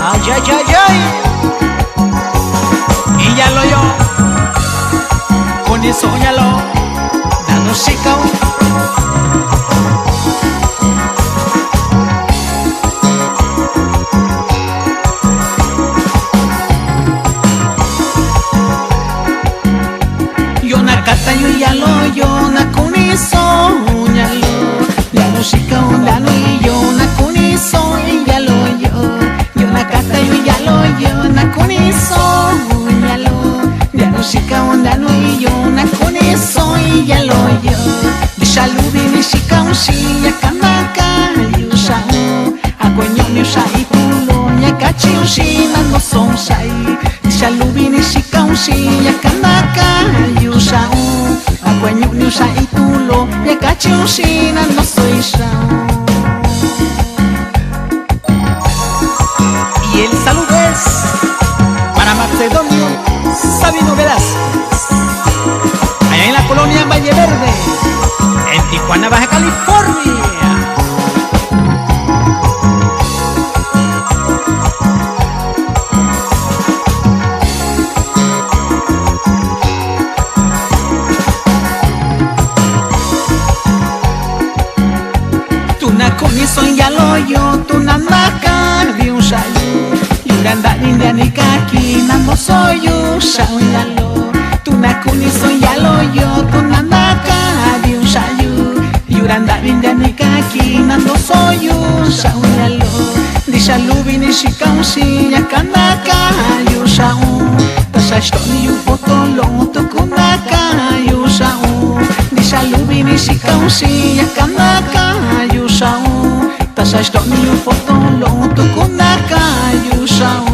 Ay, ay, ay, ay. Y ya lo yo, con eso ya lo, dando chica. Yo na kata yo ya na kuniso ya lo, dando chica dando y yo na kuniso ya lo yo na kata yo na kuniso ya lo, dando chica dando y yo na kuniso ya lo Dishalubi ni chica si ya kanaka yo sa agueño ni sa itulo ya kachi si na no son sai Dishalubi ni chica si ya kanaka yo sa agueño ni sa itulo ya kachi si na no soy sa. Y el saludo es para Macedonio Sabino Velázquez, allá en la colonia Valle Verde, en Tijuana, Baja California. Tu na kuniso ya lo yo, tu na maka di un sayo, yuranda india ni kaki na mo soyu ya lo. Tu na kuniso ya lo yo, tu na maka di un sayo, yuranda india ni kaki na mo soyu ya lo. Dishalubi ni shikausi ya kanaka yu shau, tasashtoni yu fotolo tu kunaka yu shau. Dishalubi ni shikausi ya kanaka yu shau, tasashtoni yu fotolo tu kunaka yu shau.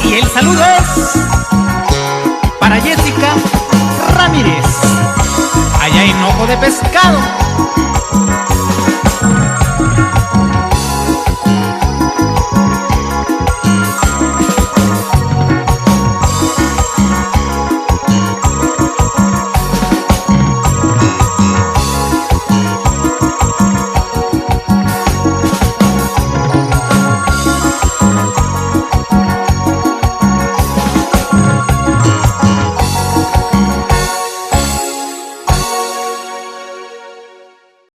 Y el saludo es para Jessica Ramírez, allá en Ojo de Pescado,